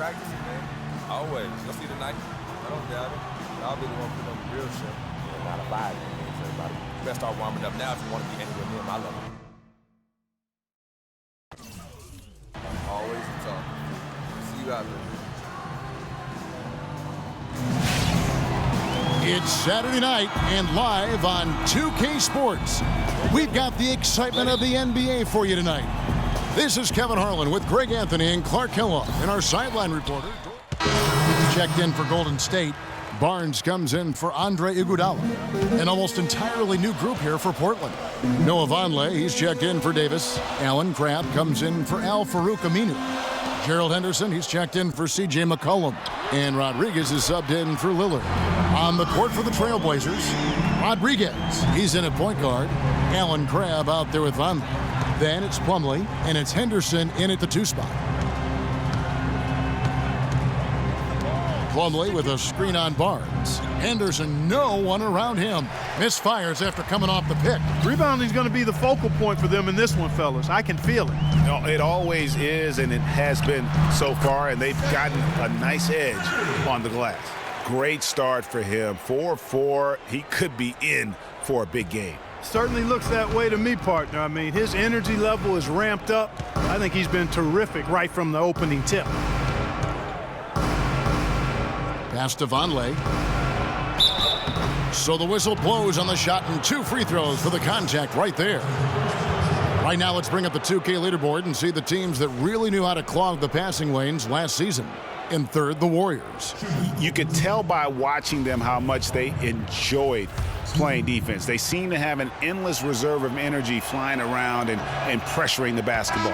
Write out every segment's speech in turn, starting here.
practice, man. Always. You'll see tonight. I don't doubt it. I'll be the one putting on the real show. Yeah, not a lie, man. So everybody, you better start warming up now if you want to be anywhere near my level. Always a talk. See you out there. It's Saturday night and live on 2K Sports. We've got the excitement of the NBA for you tonight. This is Kevin Harlan with Greg Anthony and Clark Kellogg and our sideline reporter. Checked in for Golden State. Barnes comes in for Andre Iguodala. An almost entirely new group here for Portland. Noah Vonleh, he's checked in for Davis. Alan Crabb comes in for Al-Farouq Aminu. Gerald Henderson, he's checked in for C.J. McCollum. And Rodriguez is subbed in for Lillard. On the court for the Trailblazers, Rodriguez, he's in at point guard. Alan Crabb out there with Vonleh. Then it's Plumlee, and it's Henderson in at the 2 spot. Plumlee with a screen on Barnes. Henderson, no one around him. Misfires after coming off the pick. Rebounding is going to be the focal point for them in this one, fellas. I can feel it. No, it always is, and it has been so far, and they've gotten a nice edge on the glass. Great start for him. 4-4. He could be in for a big game. Certainly looks that way to me, partner. I mean, his energy level is ramped up. I think he's been terrific right from the opening tip. Pass to Vonleh. So the whistle blows on the shot and 2 free throws for the contact right there. Right now, let's bring up the 2K leaderboard and see the teams that really knew how to clog the passing lanes last season. In third, the Warriors. You could tell by watching them how much they enjoyed playing defense. They seem to have an endless reserve of energy flying around and pressuring the basketball.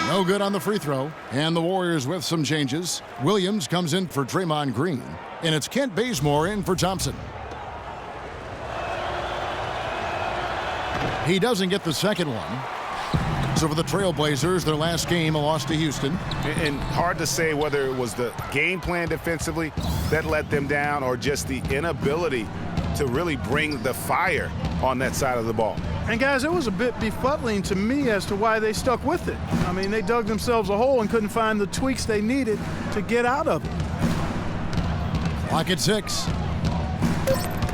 No good on the free throw. And the Warriors with some changes. Williams comes in for Draymond Green. And it's Kent Bazemore in for Thompson. He doesn't get the second one. So for the Trailblazers, their last game, a loss to Houston. And hard to say whether it was the game plan defensively that let them down or just the inability to really bring the fire on that side of the ball. And guys, it was a bit befuddling to me as to why they stuck with it. I mean, they dug themselves a hole and couldn't find the tweaks they needed to get out of it. Clock at 6.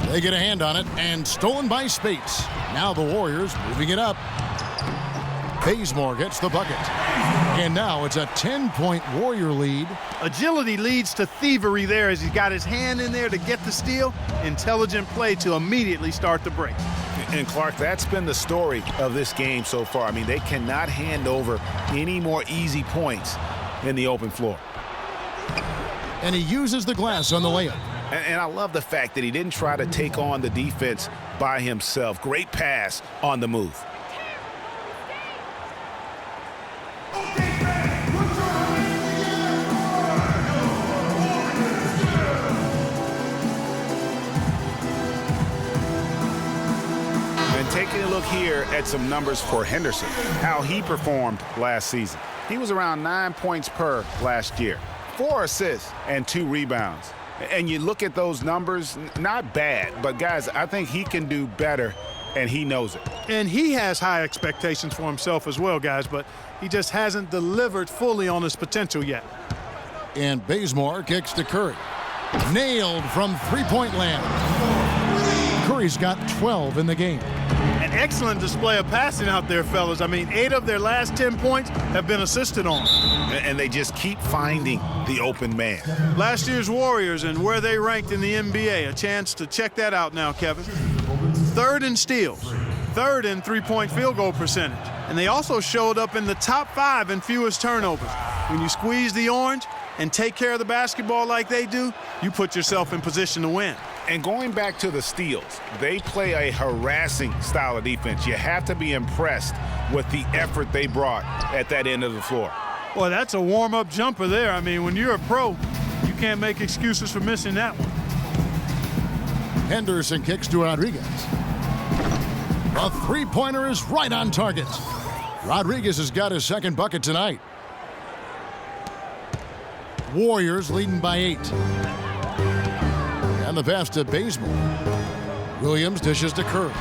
They get a hand on it and stolen by Spates. Now the Warriors moving it up. Bazemore gets the bucket. And now it's a 10-point Warrior lead. Agility leads to thievery there as he's got his hand in there to get the steal. Intelligent play to immediately start the break. And Clark, that's been the story of this game so far. I mean, they cannot hand over any more easy points in the open floor. And he uses the glass on the layup. And I love the fact that he didn't try to take on the defense by himself. Great pass on the move. Taking a look here at some numbers for Henderson, how he performed last season. He was around 9 points per last year, 4 assists and 2 rebounds. And you look at those numbers, not bad, but guys, I think he can do better, and he knows it. And he has high expectations for himself as well, guys, but he just hasn't delivered fully on his potential yet. And Bazemore kicks to Curry. Nailed from three-point land. Curry's got 12 in the game. An excellent display of passing out there, fellas. I mean, 8 of their last 10 points have been assisted on. And they just keep finding the open man. Last year's Warriors and where they ranked in the NBA. A chance to check that out now, Kevin. 3rd in steals, 3rd in three-point field goal percentage. And they also showed up in the top 5 in fewest turnovers. When you squeeze the orange and take care of the basketball like they do, you put yourself in position to win. And going back to the steals, they play a harassing style of defense. You have to be impressed with the effort they brought at that end of the floor. Well, that's a warm-up jumper there. I mean, when you're a pro, you can't make excuses for missing that one. Henderson kicks to Rodriguez. A three-pointer is right on target. Rodriguez has got his second bucket tonight. Warriors leading by 8. And the pass to Bazemore. Williams dishes to Curry.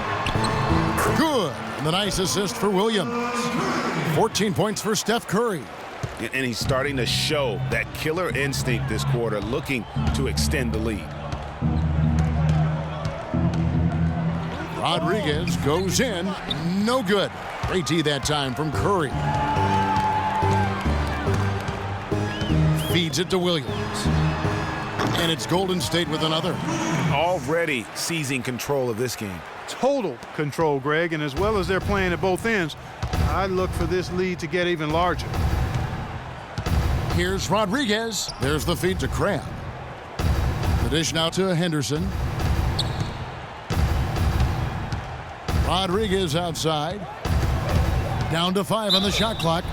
Good. And the nice assist for Williams. 14 points for Steph Curry. And he's starting to show that killer instinct this quarter, looking to extend the lead. Rodriguez goes in. No good. Great D that time from Curry. Feeds it to Williams. And it's Golden State with another. Already seizing control of this game. Total control, Greg, and as well as they're playing at both ends, I look for this lead to get even larger. Here's Rodriguez. There's the feed to Crabb. The dish now to Henderson. Rodriguez outside. Down to 5 on the shot clock.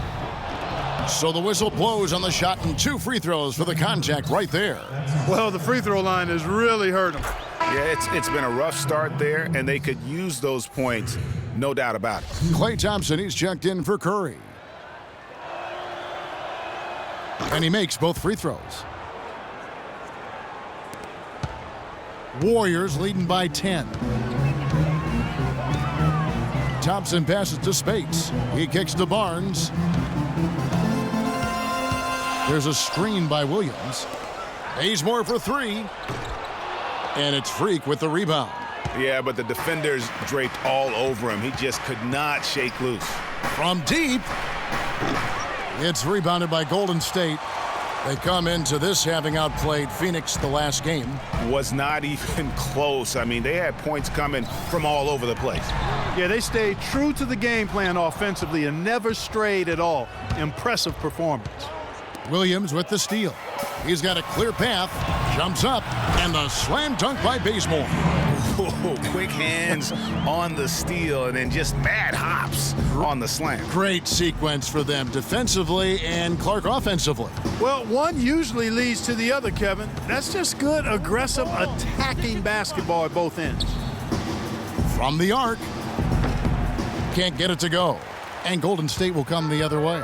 So the whistle blows on the shot and 2 free throws for the contact right there. Well, the free throw line has really hurt them. Yeah, it's been a rough start there, and they could use those points, no doubt about it. Klay Thompson, he's checked in for Curry. And he makes both free throws. Warriors leading by 10. Thompson passes to Spates. He kicks to Barnes. There's a screen by Williams. Bazemore for 3. And it's Freak with the rebound. Yeah, but the defenders draped all over him. He just could not shake loose. From deep. It's rebounded by Golden State. They come into this having outplayed Phoenix the last game. Was not even close. I mean, they had points coming from all over the place. Yeah, they stayed true to the game plan offensively and never strayed at all. Impressive performance. Williams with the steal. He's got a clear path, jumps up, and the slam dunk by Bazemore. Whoa, quick hands on the steal and then just mad hops on the slam. Great sequence for them defensively and Clark offensively. Well, one usually leads to the other, Kevin. That's just good, aggressive, attacking basketball at both ends. From the arc. Can't get it to go. And Golden State will come the other way.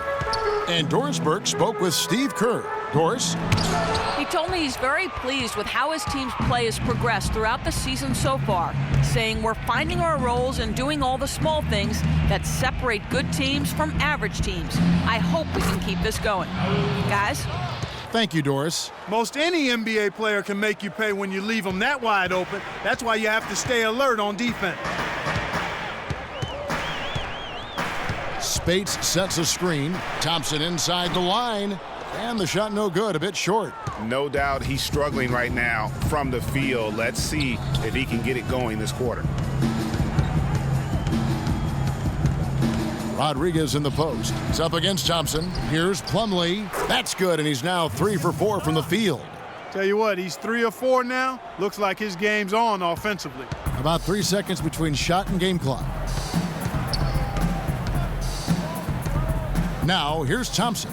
And Doris Burke spoke with Steve Kerr. Doris? He told me he's very pleased with how his team's play has progressed throughout the season so far, saying we're finding our roles and doing all the small things that separate good teams from average teams. I hope we can keep this going. Guys? Thank you, Doris. Most any NBA player can make you pay when you leave them that wide open. That's why you have to stay alert on defense. Spates sets a screen. Thompson inside the line. And the shot no good, a bit short. No doubt he's struggling right now from the field. Let's see if he can get it going this quarter. Rodriguez in the post. It's up against Thompson. Here's Plumlee. That's good, and he's now 3 for 4 from the field. Tell you what, he's 3 or 4 now. Looks like his game's on offensively. About 3 seconds between shot and game clock. Now, here's Thompson.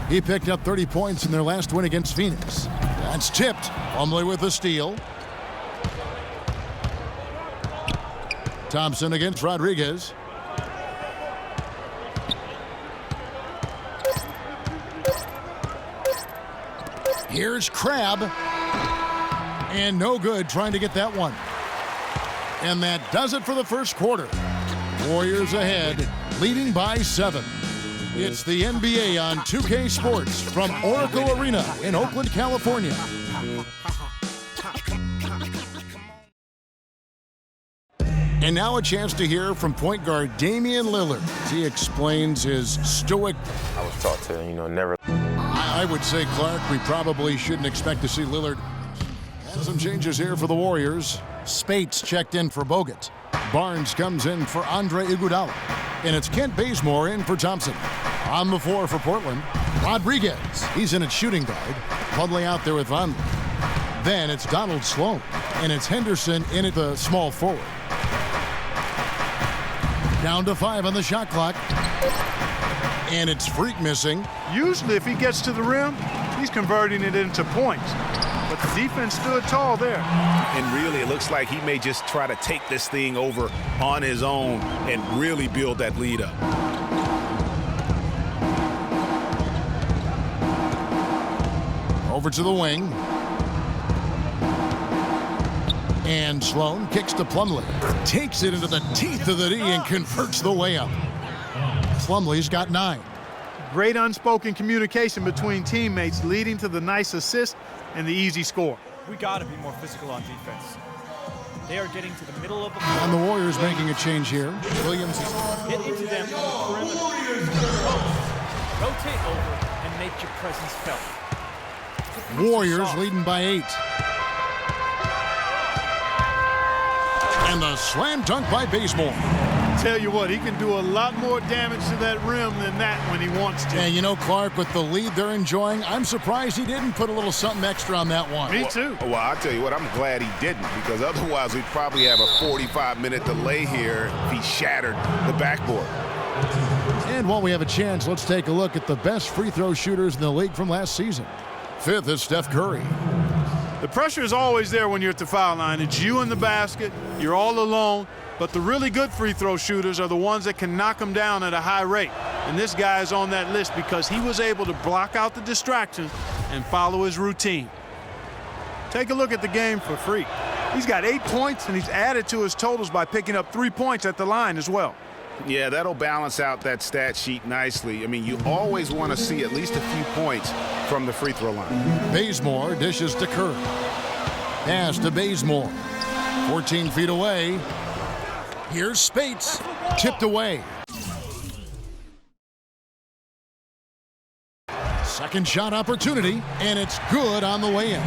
He picked up 30 points in their last win against Phoenix. That's tipped. Plumlee with the steal. Thompson against Rodriguez. Here's Crabb. And no good trying to get that one. And that does it for the first quarter. Warriors ahead, leading by 7. It's the NBA on 2K Sports from Oracle Arena in Oakland, California. And now a chance to hear from point guard Damian Lillard as he explains his stoic. I was taught to, never. I would say, Clark, we probably shouldn't expect to see Lillard. And some changes here for the Warriors. Spates checked in for Bogut. Barnes comes in for Andre Iguodala. And it's Kent Bazemore in for Thompson. On the floor for Portland, Rodriguez. He's in at shooting guard. Plumlee out there with Vonleh. Then it's Donald Sloan. And it's Henderson in at the small forward. Down to 5 on the shot clock. And it's Freak missing. Usually if he gets to the rim, he's converting it into points. But the defense stood tall there. And really, it looks like he may just try to take this thing over on his own and really build that lead up. Over to the wing. And Sloan kicks to Plumlee. Takes it into the teeth of the D and converts the layup. Plumlee's got 9. Great unspoken communication between teammates leading to the nice assist and the easy score. We got to be more physical on defense. They are getting to the middle of the floor. And the Warriors making a change here. Williams is Get into them on the perimeter. Rotate over and make your presence felt. Warriors leading by 8. And a slam dunk by Bazemore. Tell you what, he can do a lot more damage to that rim than that when he wants to. And you know, Clark, with the lead they're enjoying, I'm surprised he didn't put a little something extra on that one. Me too. Well, I'll tell you what, I'm glad he didn't, because otherwise we'd probably have a 45-minute delay here if he shattered the backboard. And while we have a chance, let's take a look at the best free throw shooters in the league from last season. 5th is Steph Curry. The pressure is always there when you're at the foul line. It's you in the basket. You're all alone. But the really good free throw shooters are the ones that can knock them down at a high rate. And this guy is on that list because he was able to block out the distractions and follow his routine. Take a look at the game for Freak. He's got 8 points, and he's added to his totals by picking up 3 points at the line as well. Yeah, that'll balance out that stat sheet nicely. I mean, you always want to see at least a few points from the free throw line. Bazemore dishes to Curry. Pass to Bazemore. 14 feet away. Here's Spates. Tipped away. Second shot opportunity, and it's good on the way in.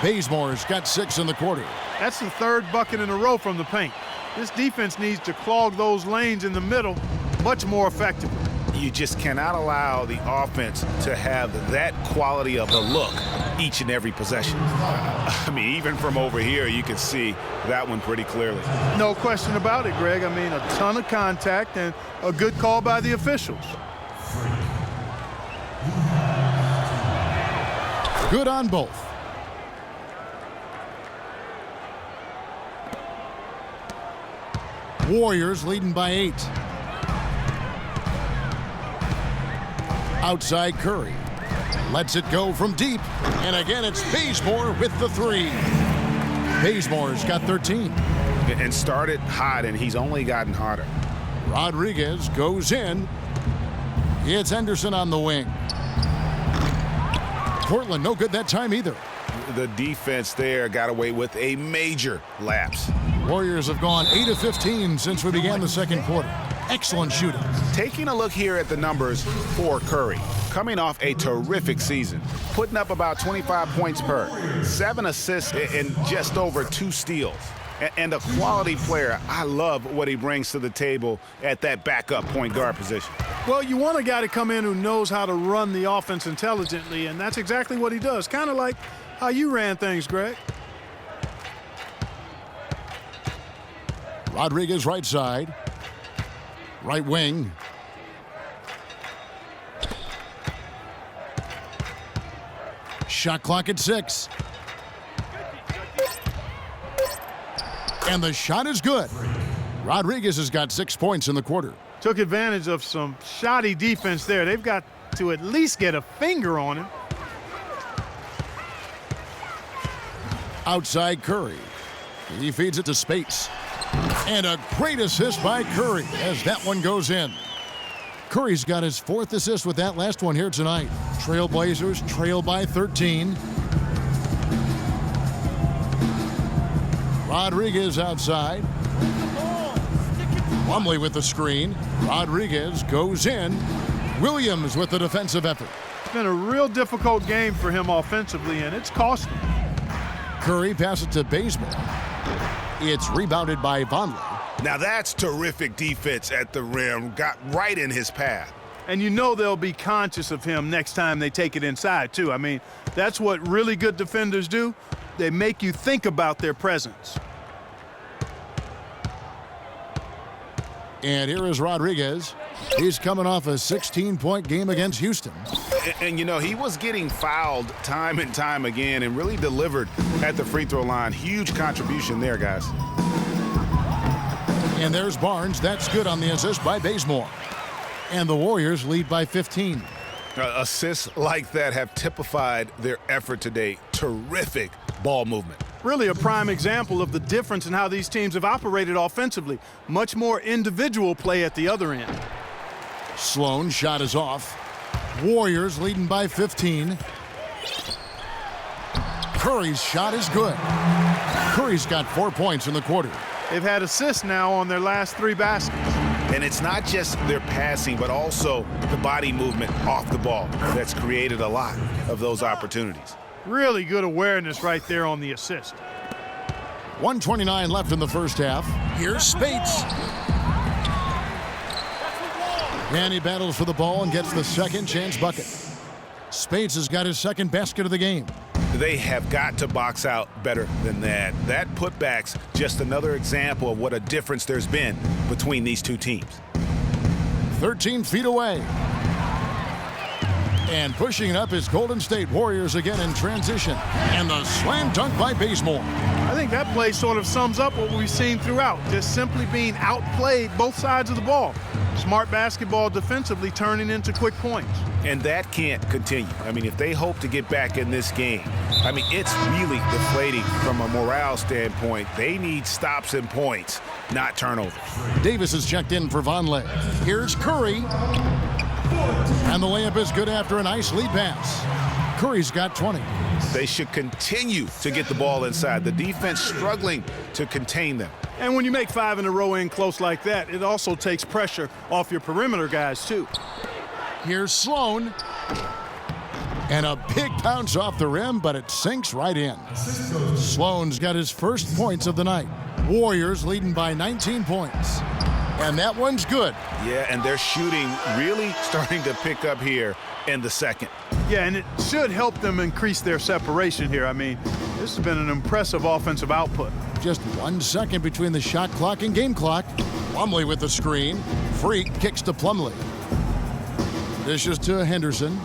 Bazemore's got 6 in the quarter. That's the 3rd bucket in a row from the paint. This defense needs to clog those lanes in the middle much more effectively. You just cannot allow the offense to have that quality of a look each and every possession. I mean, even from over here, you can see that one pretty clearly. No question about it, Greg. I mean, a ton of contact and a good call by the officials. Good on both. Warriors leading by 8. Outside Curry. Lets it go from deep. And again, it's Bazemore with the 3. Bazemore's got 13. And started hot, and he's only gotten hotter. Rodriguez goes in. It's Henderson on the wing. Portland no good that time either. The defense there got away with a major lapse. Warriors have gone 8 of 15 since we began the second quarter. Excellent shooting. Taking a look here at the numbers for Curry, coming off a terrific season, putting up about 25 points per, 7 assists, and just over 2 steals. And a quality player. I love what he brings to the table at that backup point guard position. Well, you want a guy to come in who knows how to run the offense intelligently, and that's exactly what he does. Kind of like how you ran things, Greg. Rodriguez right side. Right wing. Shot clock at 6. And the shot is good. Rodriguez has got 6 points in the quarter. Took advantage of some shoddy defense there. They've got to at least get a finger on him. Outside Curry. He feeds it to Spates. And a great assist by Curry as that one goes in. Curry's got his 4th assist with that last one here tonight. Trailblazers trail by 13. Rodriguez outside. Plumlee with the screen. Rodriguez goes in. Williams with the defensive effort. It's been a real difficult game for him offensively, and it's costing. Curry passes to Bazemore. It's rebounded by Vonleh. Now that's terrific defense at the rim. Got right in his path. And you know they'll be conscious of him next time they take it inside, too. I mean, that's what really good defenders do. They make you think about their presence. And here is Rodriguez. He's coming off a 16-point game against Houston. And, you know, he was getting fouled time and time again and really delivered at the free throw line. Huge contribution there, guys. And there's Barnes. That's good on the assist by Bazemore. And the Warriors lead by 15. Assists like that have typified their effort today. Terrific ball movement. Really a prime example of the difference in how these teams have operated offensively. Much more individual play at the other end. Sloan shot is off. Warriors leading by 15. Curry's shot is good. Curry's got 4 points in the quarter. They've had assists now on their last 3 baskets. And it's not just their passing, but also the body movement off the ball that's created a lot of those opportunities. Really good awareness right there on the assist. 1:29 left in the first half. Here's Spates. And he battles for the ball and gets the second chance bucket. Spates has got his second basket of the game. They have got to box out better than that. That putback's just another example of what a difference there's been between these two teams. 13 feet away. And pushing it up is Golden State Warriors again in transition. And the slam dunk by Bazemore. I think that play sort of sums up what we've seen throughout, just simply being outplayed both sides of the ball. Smart basketball defensively turning into quick points. And that can't continue. I mean, if they hope to get back in this game, I mean, it's really deflating from a morale standpoint. They need stops and points, not turnovers. Davis is checked in for Vonleh. Here's Curry. And the layup is good after a nice lead pass. Curry's got 20. They should continue to get the ball inside. The defense struggling to contain them. And when you make 5 in a row in close like that, it also takes pressure off your perimeter guys, too. Here's Sloan. And a big bounce off the rim, but it sinks right in. Sloan's got his first points of the night. Warriors leading by 19 points. And that one's good. Yeah, and their shooting really starting to pick up here in the second. Yeah, and it should help them increase their separation here. I mean, this has been an impressive offensive output. Just 1 second between the shot clock and game clock. Plumlee with the screen. Freak kicks to Plumlee. Dishes to Henderson.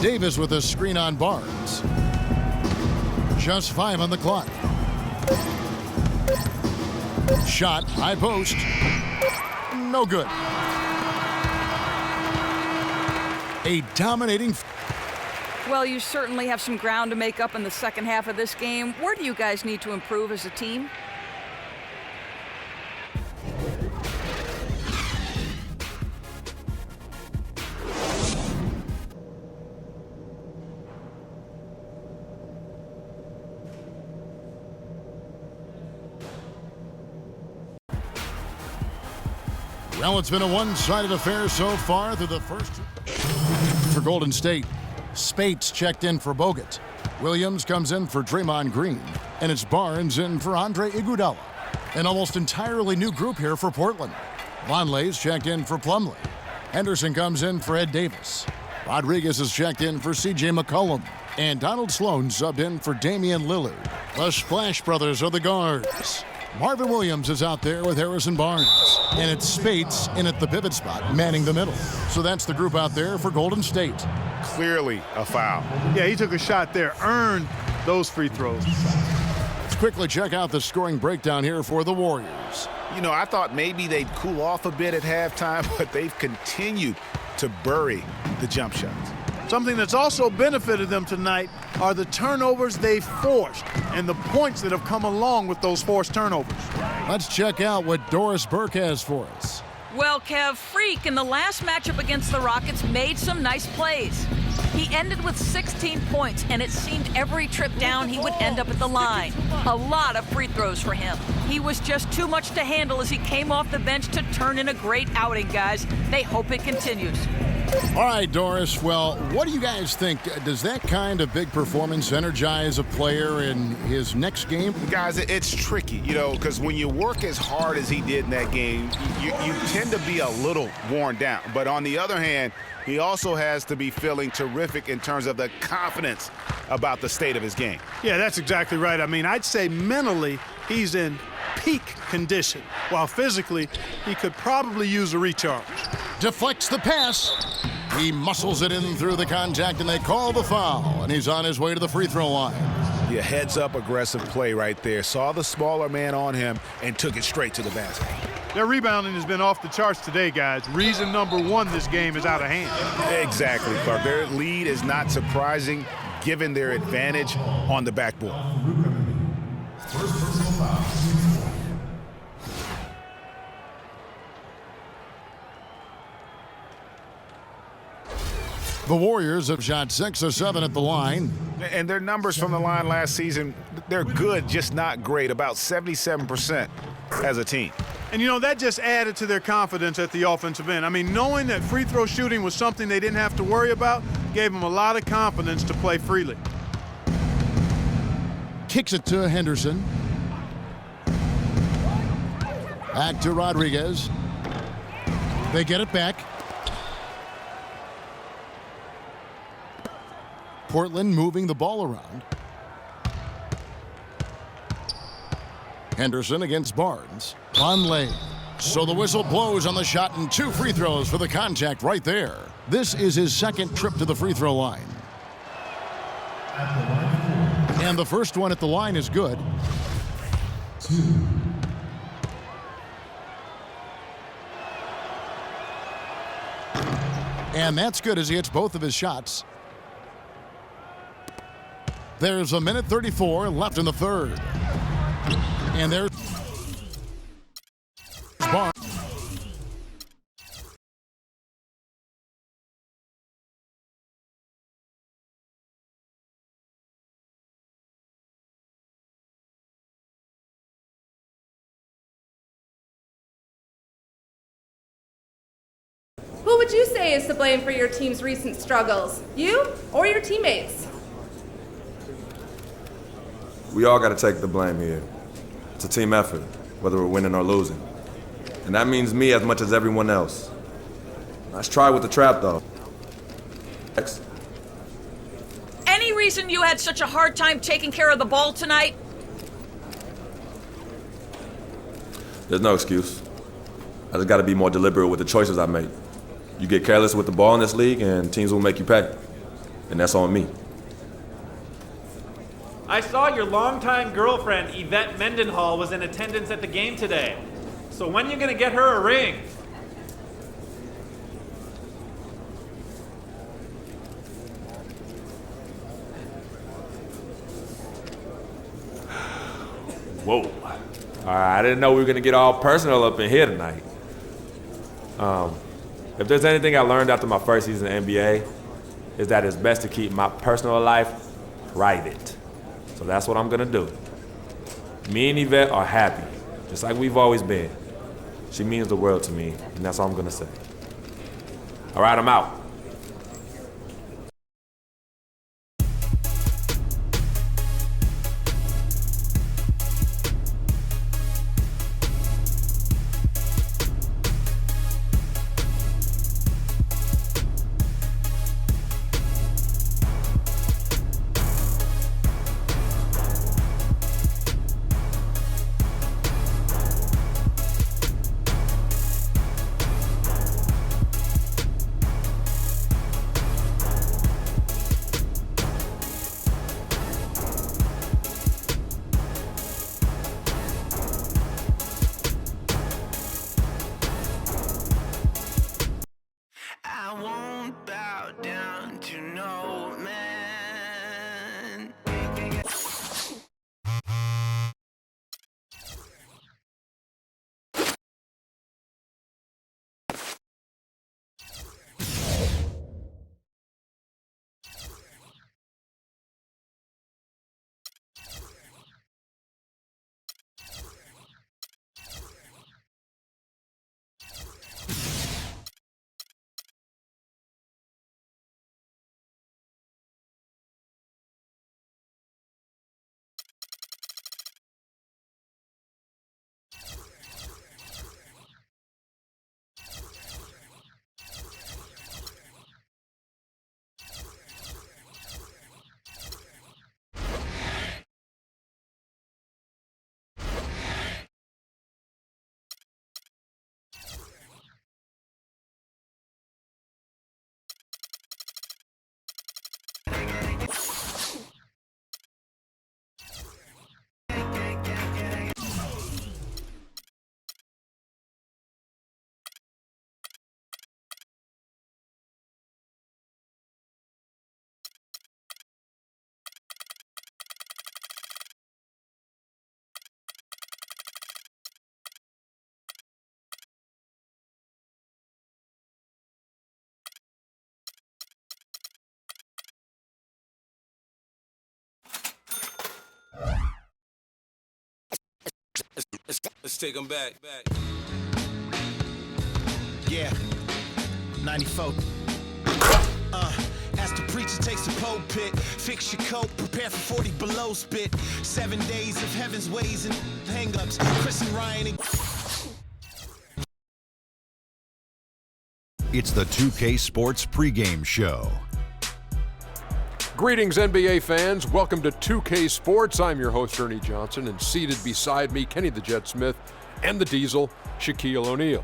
Davis with a screen on Barnes. Just 5 on the clock. Shot, high post. No good. A dominating. Well, you certainly have some ground to make up in the second half of this game. Where do you guys need to improve as a team? Well, it's been a one-sided affair so far through the first. For Golden State, Spates checked in for Bogut. Williams comes in for Draymond Green. And it's Barnes in for Andre Iguodala. An almost entirely new group here for Portland. Vonleh's checked in for Plumlee. Henderson comes in for Ed Davis. Rodriguez is checked in for C.J. McCollum. And Donald Sloan subbed in for Damian Lillard. The Splash Brothers are the guards. Marvin Williams is out there with Harrison Barnes. And it's Spates in at the pivot spot, manning the middle. So that's the group out there for Golden State. Clearly a foul. Yeah, he took a shot there, earned those free throws. Let's quickly check out the scoring breakdown here for the Warriors. You know, I thought maybe they'd cool off a bit at halftime, but they've continued to bury the jump shots. Something that's also benefited them tonight are the turnovers they've forced and the points that have come along with those forced turnovers. Let's check out what Doris Burke has for us. Well, Kev, Freak in the last matchup against the Rockets made some nice plays. He ended with 16 points, and it seemed every trip down he would end up at the line. A lot of free throws for him. He was just too much to handle as he came off the bench to turn in a great outing, guys. They hope it continues. All right, Doris. Well, what do you guys think? Does that kind of big performance energize a player in his next game? Guys, it's tricky, you know, because when you work as hard as he did in that game, you tend to be a little worn down. But on the other hand, he also has to be feeling terrific in terms of the confidence about the state of his game. Yeah, that's exactly right. I mean, I'd say mentally he's in peak condition, while physically he could probably use a recharge. Deflects the pass. He muscles it in through the contact, and they call the foul. And he's on his way to the free throw line. Yeah, heads-up aggressive play right there. Saw the smaller man on him and took it straight to the basket. Their rebounding has been off the charts today, guys. Reason number one, this game is out of hand. Exactly, Clark. Their lead is not surprising given their advantage on the backboard. First personal foul. The Warriors have shot 6 of 7 at the line. And their numbers from the line last season, they're good, just not great, about 77% as a team. And, you know, that just added to their confidence at the offensive end. I mean, knowing that free throw shooting was something they didn't have to worry about gave them a lot of confidence to play freely. Kicks it to Henderson. Back to Rodriguez. They get it back. Portland moving the ball around. Henderson against Barnes. Conley. So the whistle blows on the shot and 2 free throws for the contact right there. This is his second trip to the free throw line. And the first one at the line is good. 2. And that's good as he hits both of his shots. There's a minute 34 left in the third. And there's Barnes. Who would you say is to blame for your team's recent struggles? You or your teammates? We all got to take the blame here. It's a team effort, whether we're winning or losing. And that means me as much as everyone else. Let's try with the trap, though. Next. Any reason you had such a hard time taking care of the ball tonight? There's no excuse. I just got to be more deliberate with the choices I make. You get careless with the ball in this league, and teams will make you pay. And that's on me. I saw your longtime girlfriend, Yvette Mendenhall, was in attendance at the game today. So when are you going to get her a ring? Whoa. All right, I didn't know we were going to get all personal up in here tonight. If there's anything I learned after my first season in the NBA, is that it's best to keep my personal life private. So that's what I'm going to do. Me and Yvette are happy, just like we've always been. She means the world to me, and that's all I'm going to say. All right, I'm out. Let's take them back. Yeah, 94. As the preacher takes the pulpit, fix your coat, prepare for 40 below spit. 7 days of heaven's ways and hang-ups. Chris and Ryan and... It's the 2K Sports pregame show. Greetings, NBA fans. Welcome to 2K Sports. I'm your host, Ernie Johnson, and seated beside me, Kenny the Jet Smith and the Diesel, Shaquille O'Neal.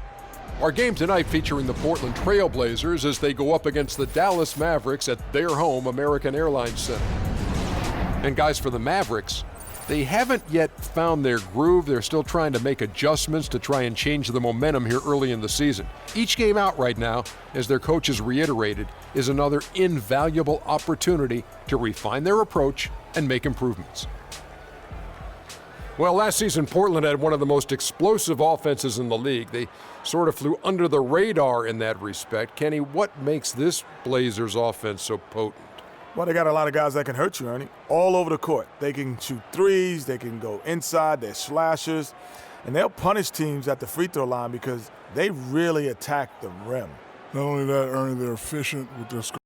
Our game tonight featuring the Portland Trail Blazers as they go up against the Dallas Mavericks at their home, American Airlines Center. And guys, for the Mavericks, they haven't yet found their groove. They're still trying to make adjustments to try and change the momentum here early in the season. Each game out right now, as their coaches reiterated, is another invaluable opportunity to refine their approach and make improvements. Well, last season, Portland had one of the most explosive offenses in the league. They sort of flew under the radar in that respect. Kenny, what makes this Blazers offense so potent? Well, they got a lot of guys that can hurt you, Ernie, all over the court. They can shoot threes, they can go inside, they're slashers, and they'll punish teams at the free throw line because they really attack the rim. Not only that, Ernie, they're efficient with their score.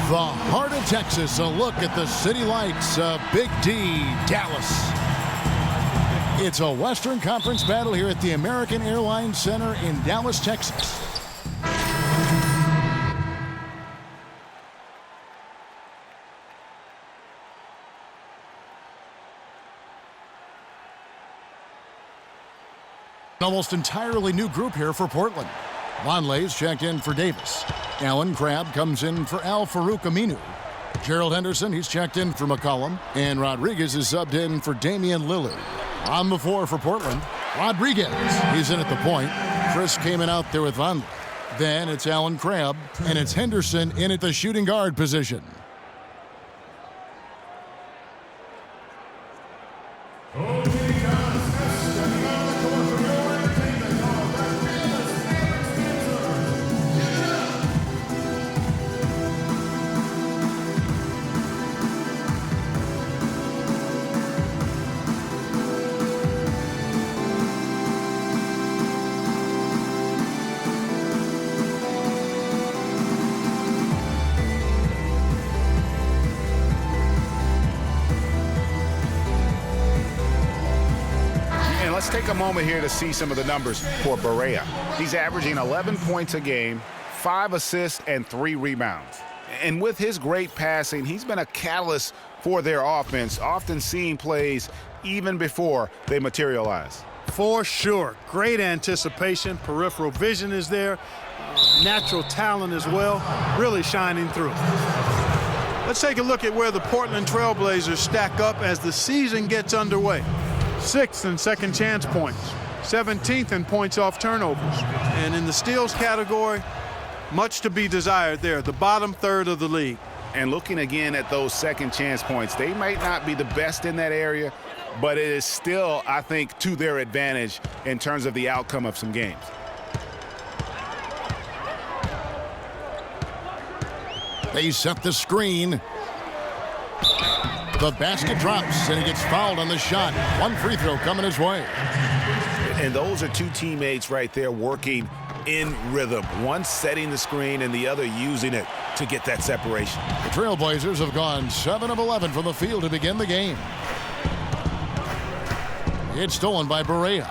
The heart of Texas, a look at the city lights of Big D, Dallas. It's a Western Conference battle here at the American Airlines Center in Dallas, Texas. Almost entirely new group here for Portland. Vonleh's checked in for Davis. Alan Crabb comes in for Al Farouk Aminu. Gerald Henderson, he's checked in for McCollum. And Rodriguez is subbed in for Damian Lillard. On the floor for Portland, Rodriguez. He's in at the point. Chris came in out there with Vonleh. Then it's Alan Crabb, and it's Henderson in at the shooting guard position. Let's take a moment here to see some of the numbers for Barea. He's averaging 11 points a game, 5 assists, and 3 rebounds. And with his great passing, he's been a catalyst for their offense, often seeing plays even before they materialize. For sure. Great anticipation. Peripheral vision is there. Natural talent as well. Really shining through. Let's take a look at where the Portland Trail Blazers stack up as the season gets underway. 6th in second chance points, 17th in points off turnovers. And in the steals category, much to be desired there, the bottom third of the league. And looking again at those second chance points, they might not be the best in that area, but it is still, I think, to their advantage in terms of the outcome of some games. They set the screen. The basket drops, and he gets fouled on the shot. One free throw coming his way. And those are two teammates right there working in rhythm. One setting the screen and the other using it to get that separation. The Trailblazers have gone 7 of 11 from the field to begin the game. It's stolen by Barea.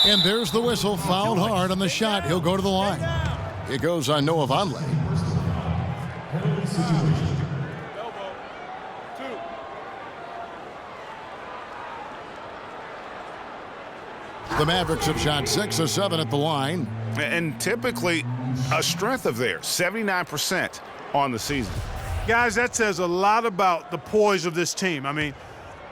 And there's the whistle, fouled hard on the shot. He'll go to the line. It goes on Noah Vonleh. The Mavericks have shot 6 of 7 at the line. And typically a strength of theirs, 79% on the season. Guys, that says a lot about the poise of this team. I mean,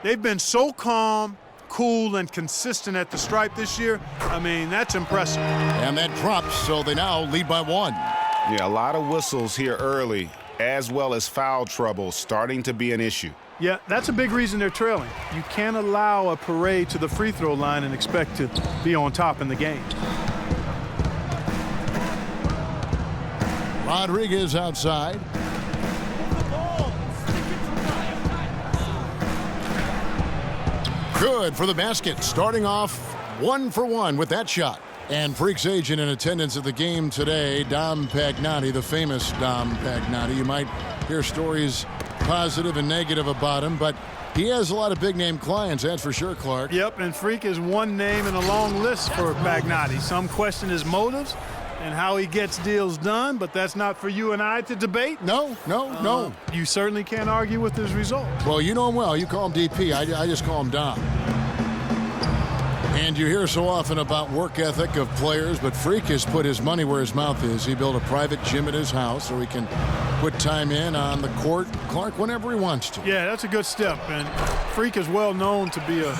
they've been so calm, cool, and consistent at the stripe this year. I mean, that's impressive. And that drops, so they now lead by 1. Yeah, a lot of whistles here early, as well as foul trouble starting to be an issue. Yeah, that's a big reason they're trailing. You can't allow a parade to the free throw line and expect to be on top in the game. Rodriguez outside. Good for the basket. Starting off 1 for 1 with that shot. And Freaks agent in attendance at the game today, Dom Pagnotti, the famous Dom Pagnotti. You might hear stories positive and negative about him, but he has a lot of big-name clients, that's for sure, Clark. Yep, and Freak is one name in a long list for Pagnotti. Some question his motives and how he gets deals done, but that's not for you and I to debate. No. You certainly can't argue with his results. Well, you know him well. You call him DP. I just call him Dom. And you hear so often about work ethic of players, but Freak has put his money where his mouth is. He built a private gym at his house so he can put time in on the court, Clark, whenever he wants to. Yeah, that's a good step. And Freak is well known to be a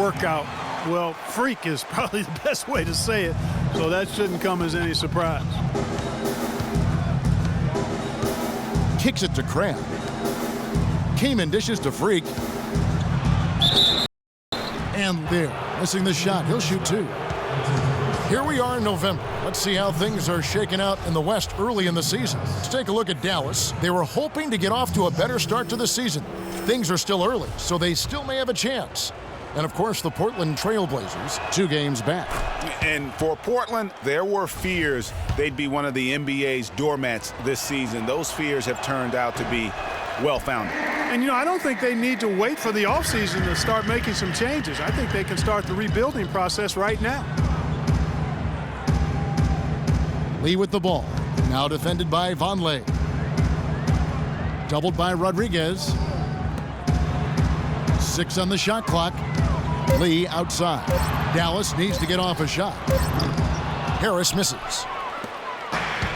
workout. Well, freak is probably the best way to say it, so that shouldn't come as any surprise. Kicks it to Cram. Kamen dishes to Freak. And there, missing the shot. He'll shoot 2. Here we are in November. Let's see how things are shaking out in the West early in the season. Let's take a look at Dallas. They were hoping to get off to a better start to the season. Things are still early, so they still may have a chance. And, of course, the Portland Trail Blazers, 2 games back. And for Portland, there were fears they'd be one of the NBA's doormats this season. Those fears have turned out to be well-founded. And, I don't think they need to wait for the offseason to start making some changes. I think they can start the rebuilding process right now. Lee with the ball. Now defended by Vonleh. Doubled by Rodriguez. 6 on the shot clock. Lee outside. Dallas needs to get off a shot. Harris misses.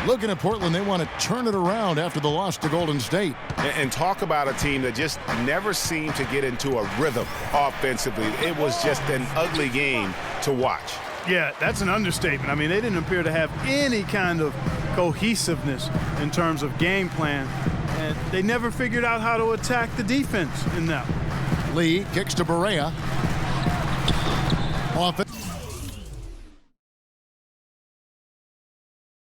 Looking at Portland, they want to turn it around after the loss to Golden State. And talk about a team that just never seemed to get into a rhythm offensively. It was just an ugly game to watch. Yeah, that's an understatement. I mean, they didn't appear to have any kind of cohesiveness in terms of game plan. And they never figured out how to attack the defense in that. Lee kicks to Barea.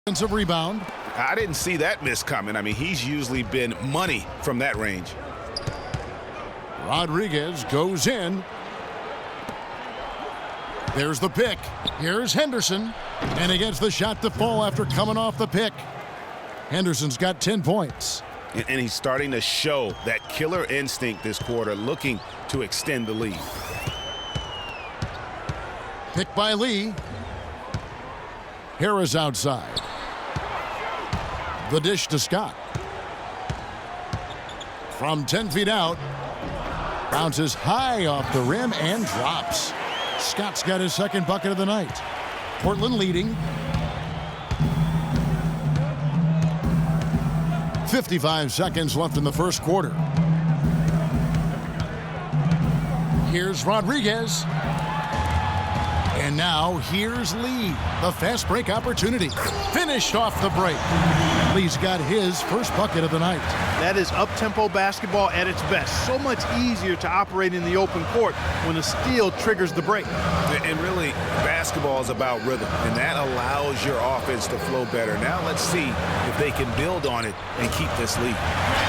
Offensive rebound. I didn't see that miss coming. I mean, he's usually been money from that range. Rodriguez goes in. There's the pick. Here's Henderson. And he gets the shot to fall after coming off the pick. Henderson's got 10 points. And he's starting to show that killer instinct this quarter, looking to extend the lead. Pick by Lee. Harris outside. The dish to Scott. From 10 feet out. Bounces high off the rim and drops. Scott's got his second bucket of the night. Portland leading. 55 seconds left in the first quarter. Here's Rodriguez. And now here's Lee. The fast break opportunity. Finished off the break. Lee's got his first bucket of the night. That is up-tempo basketball at its best. So much easier to operate in the open court when a steal triggers the break. And really, basketball is about rhythm, and that allows your offense to flow better. Now let's see if they can build on it and keep this lead.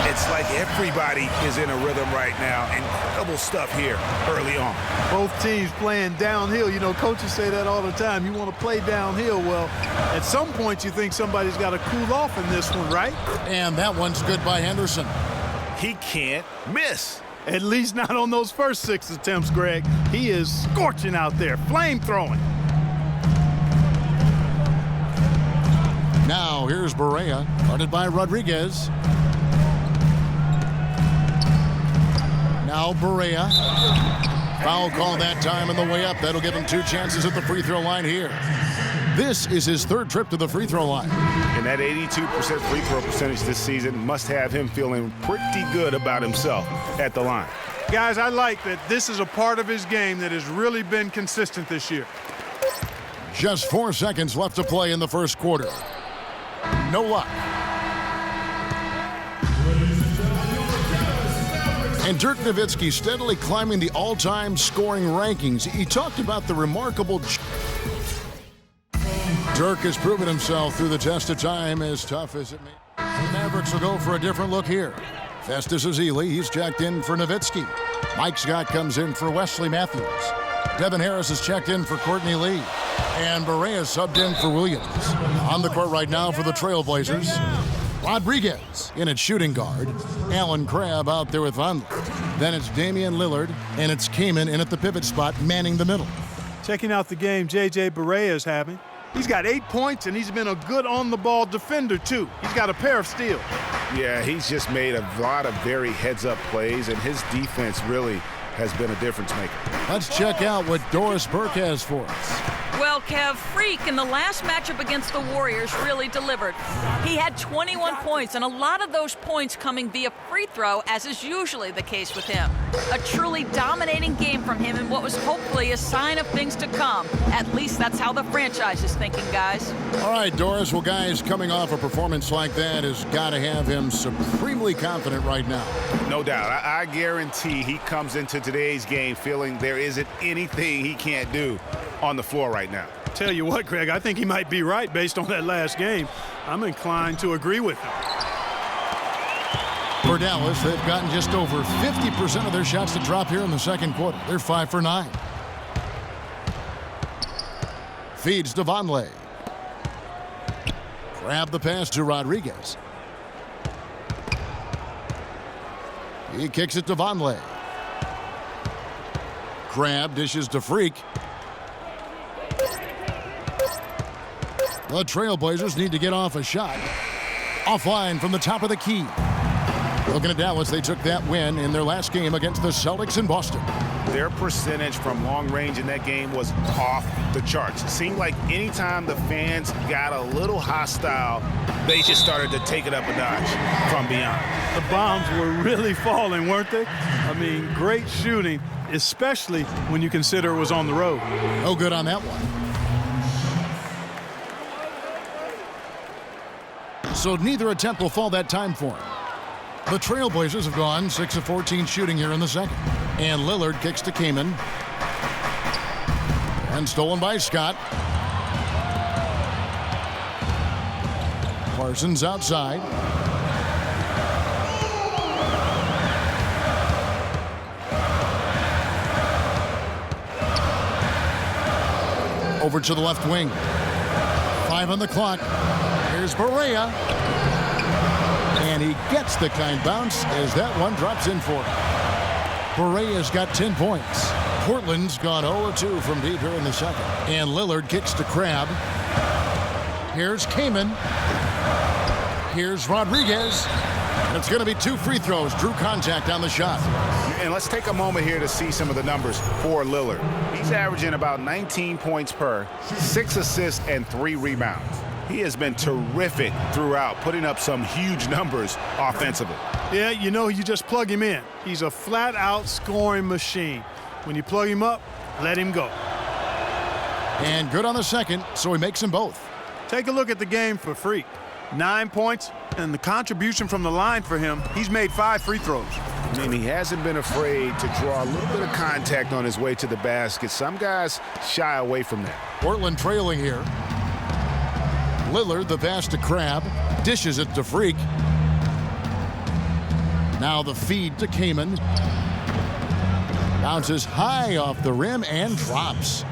It's like everybody is in a rhythm right now. Incredible stuff here early on. Both teams playing downhill. Coaches say that all the time. You want to play downhill. Well, at some point you think somebody's got to cool off in this one, right? And that one's good by Henderson. He can't miss. At least not on those first 6 attempts, Greg. He is scorching out there, flame throwing. Now here's Barea, guarded by Rodriguez. Now Barea. Foul call that time on the way up. That'll give him 2 chances at the free throw line here. This is his 3rd trip to the free throw line. And that 82% free throw percentage this season must have him feeling pretty good about himself at the line. Guys, I like that this is a part of his game that has really been consistent this year. Just 4 seconds left to play in the first quarter. No luck. And Dirk Nowitzki steadily climbing the all-time scoring rankings. He talked about the remarkable Dirk has proven himself through the test of time, as tough as it may. The Mavericks will go for a different look here. Festus Ezeli, he's checked in for Nowitzki. Mike Scott comes in for Wesley Matthews. Devin Harris is checked in for Courtney Lee. And Barea subbed in for Williams. On the court right now for the Trailblazers, Rodriguez in at shooting guard. Alan Crabb out there with Vonleh. Then it's Damian Lillard, and it's Kaman in at the pivot spot, manning the middle. Checking out the game J.J. Barea is having. He's got 8 points, and he's been a good on-the-ball defender, too. He's got a pair of steals. Yeah, he's just made a lot of very heads-up plays, and his defense really has been a difference maker. Let's check out what Doris Burke has for us. Well, Kev, Freak in the last matchup against the Warriors really delivered. He had 21 points, and a lot of those points coming via free throw, as is usually the case with him. A truly dominating game from him in what was hopefully a sign of things to come. At least that's how the franchise is thinking, guys. All right, Doris. Well, guys, coming off a performance like that has got to have him supremely confident right now. No doubt. I guarantee he comes into today's game feeling there isn't anything he can't do on the floor right now. Tell you what, Greg, I think he might be right based on that last game. I'm inclined to agree with him. For Dallas, they've gotten just over 50% of their shots to drop here in the second quarter. They're 5 for 9. Feeds to Vonleh. Grab the pass to Rodriguez. He kicks it to Vonleh. Crab dishes to Freak. The Trailblazers need to get off a shot. Offline from the top of the key. Looking at Dallas, they took that win in their last game against the Celtics in Boston. Their percentage from long range in that game was off the charts. It seemed like anytime the fans got a little hostile, they just started to take it up a notch from beyond. The bombs were really falling, weren't they? I mean, great shooting, especially when you consider it was on the road. No good on that one. So neither attempt will fall that time for him. The Trailblazers have gone 6 of 14 shooting here in the second. And Lillard kicks to Kaman. And stolen by Scott. Parsons outside. Over to the left wing. 5 on the clock. Here's Barea. And he gets the kind bounce as that one drops in for him. Barea's got 10 points. Portland's gone 0-2 from deep here in the second. And Lillard kicks to Crab. Here's Kaman. Here's Rodriguez. And it's going to be 2 free throws. Drew contact on the shot. And let's take a moment here to see some of the numbers for Lillard. He's averaging about 19 points per, 6 assists, and 3 rebounds. He has been terrific throughout, putting up some huge numbers offensively. Yeah, you know, you just plug him in. He's a flat-out scoring machine. When you plug him up, let him go. And good on the second, so he makes them both. Take a look at the game for Freak. 9 points, and the contribution from the line for him, he's made 5 free throws. I mean, he hasn't been afraid to draw a little bit of contact on his way to the basket. Some guys shy away from that. Portland trailing here. Lillard, the pass to Crab, dishes it to Freak. Now the feed to Kaman. Bounces high off the rim and drops.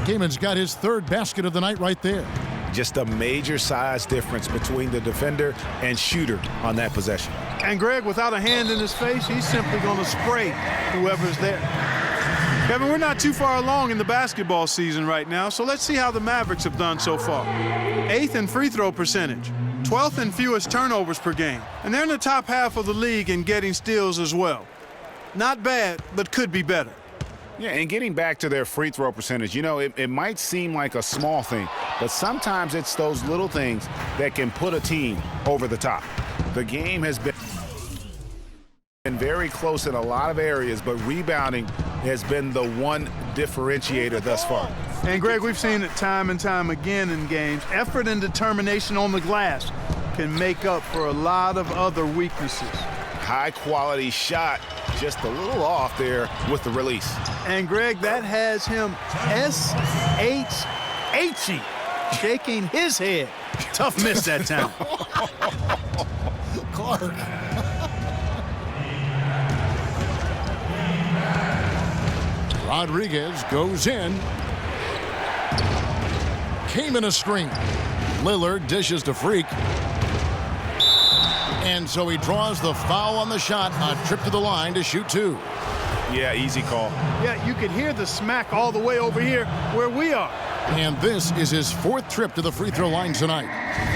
Kaman's got his 3rd basket of the night right there. Just a major size difference between the defender and shooter on that possession. And Greg, without a hand in his face, he's simply going to spray whoever's there. Kevin, we're not too far along in the basketball season right now, so let's see how the Mavericks have done so far. 8th in free throw percentage, 12th in fewest turnovers per game, and they're in the top half of the league in getting steals as well. Not bad, but could be better. Yeah, and getting back to their free throw percentage, you know, it might seem like a small thing, but sometimes it's those little things that can put a team over the top. The game has been very close in a lot of areas, but rebounding has been the one differentiator thus far. And Greg, we've seen it time and time again in games. Effort and determination on the glass can make up for a lot of other weaknesses. High quality shot, just a little off there with the release. And Greg, that has him S-H-H-E shaking his head. Tough miss that time. Clark. Rodriguez goes in. Came in a screen. Lillard dishes to Freak. And so he draws the foul on the shot. A trip to the line to shoot two. Yeah, easy call. Yeah, you could hear the smack all the way over here where we are. And this is his fourth trip to the free throw line tonight.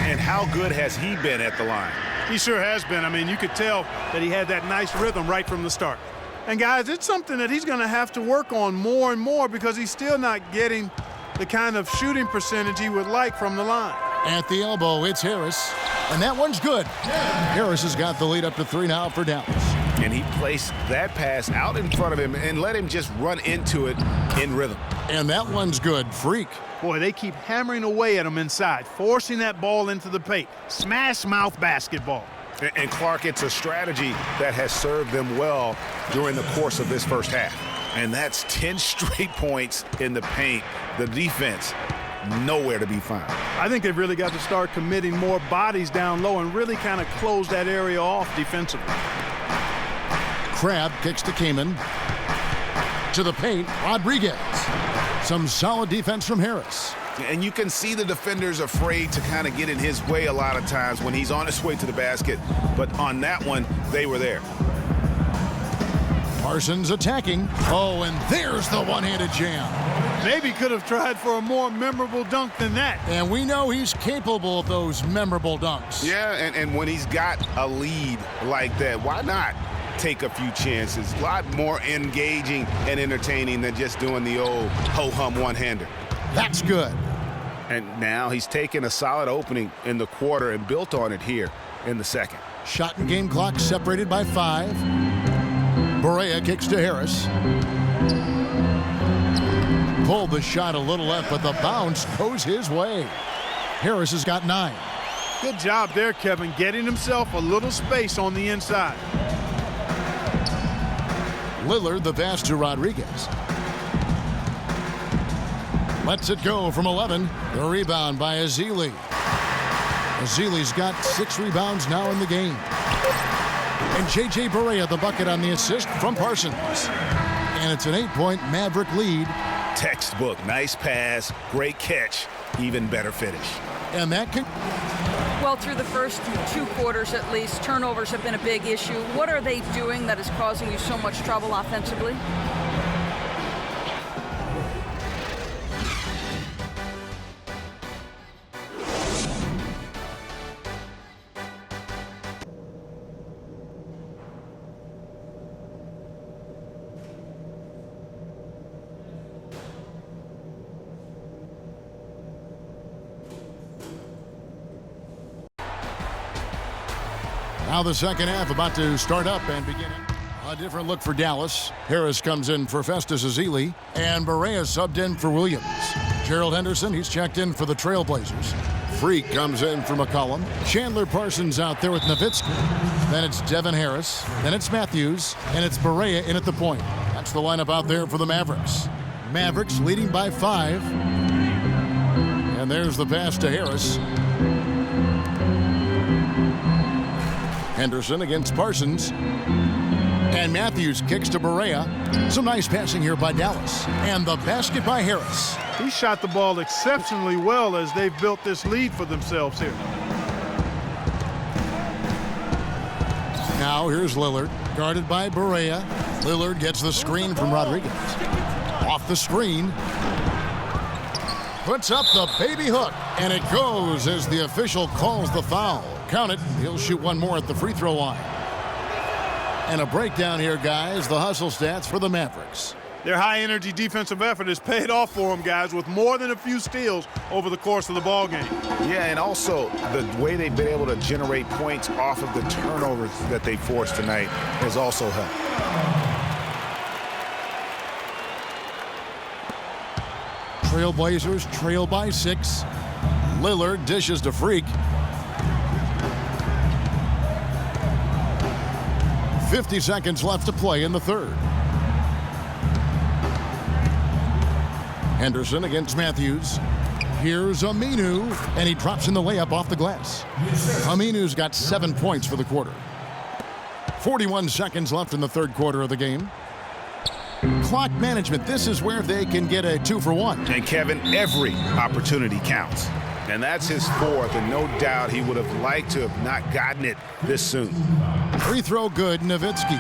And how good has he been at the line? He sure has been. I mean, you could tell that he had that nice rhythm right from the start. And guys, it's something that he's going to have to work on more and more because he's still not getting the kind of shooting percentage he would like from the line. At the elbow, it's Harris. And that one's good. Harris has got the lead up to 3 now for Dallas. And he placed that pass out in front of him and let him just run into it in rhythm. And that one's good. Freak. Boy, they keep hammering away at him inside, forcing that ball into the paint. Smash mouth basketball. And Clark, it's a strategy that has served them well during the course of this first half. And that's 10 straight points in the paint. The defense, nowhere to be found. I think they've really got to start committing more bodies down low and really kind of close that area off defensively. Crab kicks to Kaman. To the paint, Rodriguez. Some solid defense from Harris. And you can see the defenders afraid to kind of get in his way a lot of times when he's on his way to the basket. But on that one, they were there. Parsons attacking. Oh, and there's the one-handed jam. Maybe could have tried for a more memorable dunk than that. And we know he's capable of those memorable dunks. Yeah, and when he's got a lead like that, why not take a few chances? A lot more engaging and entertaining than just doing the old ho-hum one-hander. That's good. And now he's taken a solid opening in the quarter and built on it here in the second. Shot and game clock separated by 5. Barea kicks to Harris. Pulled the shot a little left, but the bounce goes his way. Harris has got 9. Good job there, Kevin, getting himself a little space on the inside. Lillard the pass to Rodriguez. Lets it go from 11. The rebound by Ezeli. Ezeli's got 6 rebounds now in the game. And J.J. Barea the bucket on the assist from Parsons. And it's an 8-point Maverick lead. Textbook. Nice pass. Great catch. Even better finish. And that can... Well, through the first 2 quarters at least, turnovers have been a big issue. What are they doing that is causing you so much trouble offensively? Now the second half about to start up and begin. A different look for Dallas. Harris comes in for Festus Ezeli, and Barea subbed in for Williams. Gerald Henderson, he's checked in for the Trailblazers. Freak comes in for McCollum. Chandler Parsons out there with Nowitzki. Then it's Devin Harris. Then it's Matthews. And it's Barea in at the point. That's the lineup out there for the Mavericks. Mavericks leading by 5. And there's the pass to Harris. Henderson against Parsons. And Matthews kicks to Barea. Some nice passing here by Dallas. And the basket by Harris. He shot the ball exceptionally well as they've built this lead for themselves here. Now here's Lillard, guarded by Barea. Lillard gets the screen from Rodriguez. Off the screen. Puts up the baby hook. And it goes as the official calls the foul. Count it. He'll shoot one more at the free throw line. And a breakdown here, guys. The hustle stats for the Mavericks. Their high-energy defensive effort has paid off for them, guys, with more than a few steals over the course of the ball game. Yeah, and also the way they've been able to generate points off of the turnovers that they forced tonight has also helped. Trailblazers trail by 6. Lillard dishes to Freak. 50 seconds left to play in the third. Henderson against Matthews. Here's Aminu, and he drops in the layup off the glass. Aminu's got 7 points for the quarter. 41 seconds left in the third quarter of the game. Clock management, this is where they can get a 2-for-1. And Kevin, every opportunity counts. And that's his fourth, and no doubt he would have liked to have not gotten it this soon. Free throw good, Nowitzki.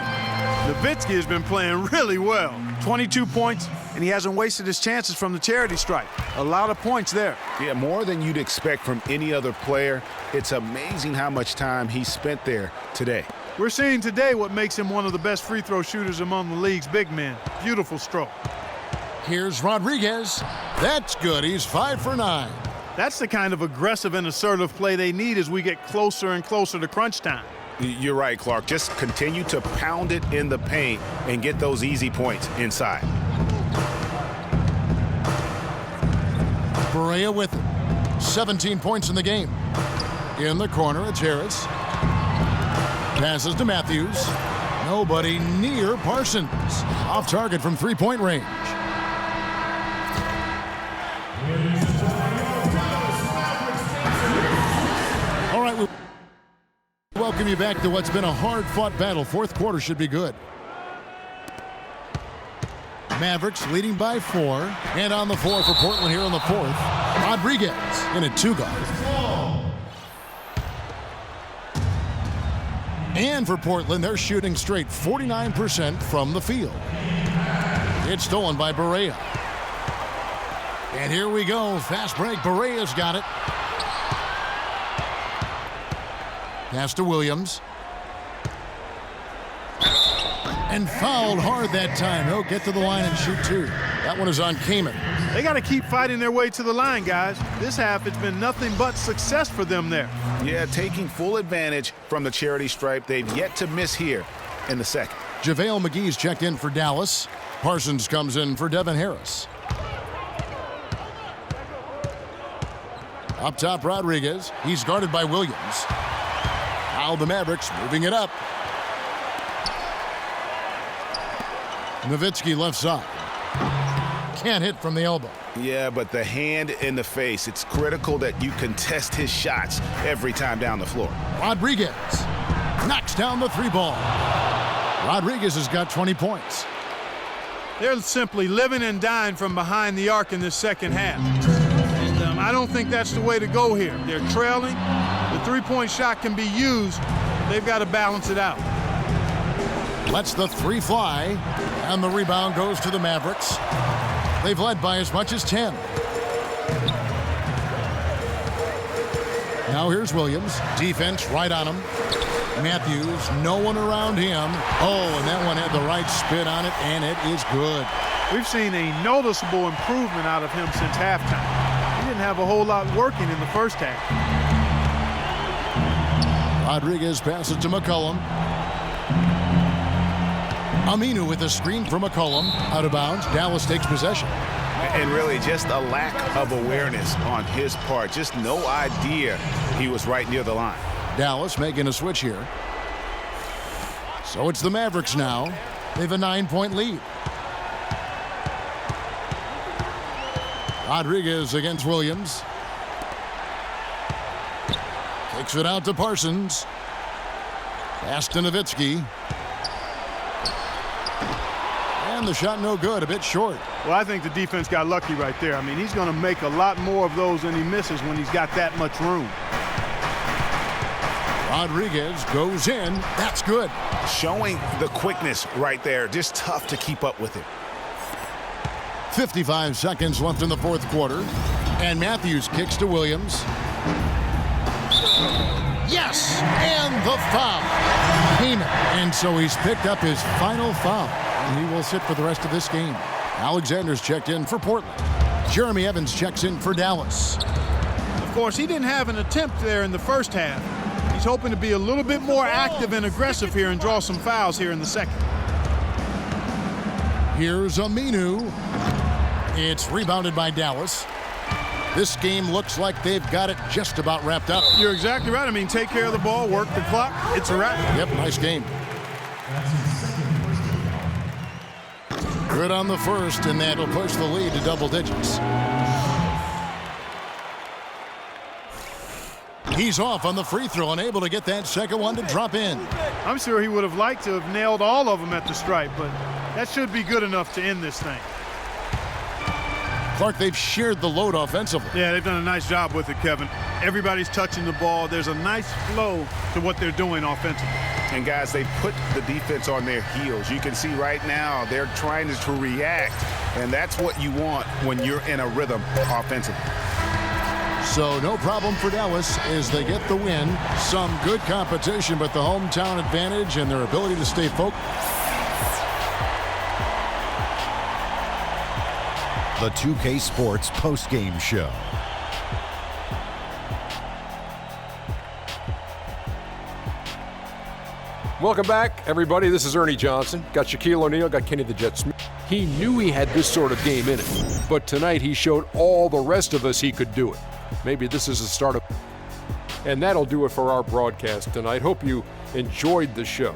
Nowitzki has been playing really well. 22 points, and he hasn't wasted his chances from the charity stripe. A lot of points there. Yeah, more than you'd expect from any other player. It's amazing how much time he spent there today. We're seeing today what makes him one of the best free throw shooters among the league's big men. Beautiful stroke. Here's Rodriguez. That's good. He's 5 for 9. That's the kind of aggressive and assertive play they need as we get closer and closer to crunch time. You're right, Clark. Just continue to pound it in the paint and get those easy points inside. Barea with it. 17 points in the game. In the corner, it's Harris. Passes to Matthews. Nobody near Parsons. Off target from three-point range. All right, we welcome you back to what's been a hard-fought battle. Fourth quarter should be good. Mavericks leading by 4. And on the floor for Portland here in the fourth. Rodriguez in a 2-guard. And for Portland, they're shooting straight 49% from the field. It's stolen by Barea. And here we go. Fast break. Barea's got it. Pass to Williams. And fouled hard that time. He'll get to the line and shoot 2. That one is on Kamen. They got to keep fighting their way to the line, guys. This half, it's been nothing but success for them there. Yeah, taking full advantage from the charity stripe. They've yet to miss here in the second. JaVale McGee's checked in for Dallas. Parsons comes in for Devin Harris. Up top, Rodriguez. He's guarded by Williams. Now the Mavericks moving it up. Nowitzki left side. Can't hit from the elbow. Yeah, but the hand in the face, it's critical that you contest his shots every time down the floor. Rodriguez knocks down the 3-ball. Rodriguez has got 20 points. They're simply living and dying from behind the arc in this second half. And I don't think that's the way to go here. They're trailing. The three-point shot can be used. They've got to balance it out. Lets the 3 fly, and the rebound goes to the Mavericks. They've led by as much as 10. Now here's Williams. Defense right on him. Matthews, no one around him. Oh, and that one had the right spin on it, and it is good. We've seen a noticeable improvement out of him since halftime. He didn't have a whole lot working in the first half. Rodriguez passes to McCollum. Aminu with a screen for McCollum. Out of bounds. Dallas takes possession. And really just a lack of awareness on his part. Just no idea he was right near the line. Dallas making a switch here. So it's the Mavericks now. They have a 9-point lead. Rodriguez against Williams. Takes it out to Parsons. Pass to Nowitzki. And the shot no good, a bit short. Well, I think the defense got lucky right there. I mean, he's going to make a lot more of those than he misses when he's got that much room. Rodriguez goes in. That's good. Showing the quickness right there. Just tough to keep up with it. 55 seconds left in the fourth quarter. And Matthews kicks to Williams. Yes! And the foul. Kamen. And so he's picked up his final foul. And he will sit for the rest of this game. Alexander's checked in for Portland. Jeremy Evans checks in for Dallas. Of course, he didn't have an attempt there in the first half. He's hoping to be a little bit more active and aggressive here and draw some fouls here in the second. Here's Aminu. It's rebounded by Dallas. This game looks like they've got it just about wrapped up. You're exactly right. I mean, take care of the ball, work the clock. It's a wrap. Yep, nice game. Good on the first, and that'll push the lead to double digits. He's off on the free throw, unable to get that second one to drop in. I'm sure he would have liked to have nailed all of them at the stripe, but that should be good enough to end this thing. Clark, they've shared the load offensively. Yeah, they've done a nice job with it, Kevin. Everybody's touching the ball. There's a nice flow to what they're doing offensively. And guys, they put the defense on their heels. You can see right now they're trying to react, and that's what you want when you're in a rhythm offensively. So no problem for Dallas as they get the win. Some good competition, but the hometown advantage and their ability to stay focused. The 2K Sports postgame show. Welcome back, everybody. This is Ernie Johnson. Got Shaquille O'Neal, got Kenny the Jet Smith. He knew he had this sort of game in it, but tonight he showed all the rest of us he could do it. Maybe this is the start of... And that'll do it for our broadcast tonight. Hope you enjoyed the show.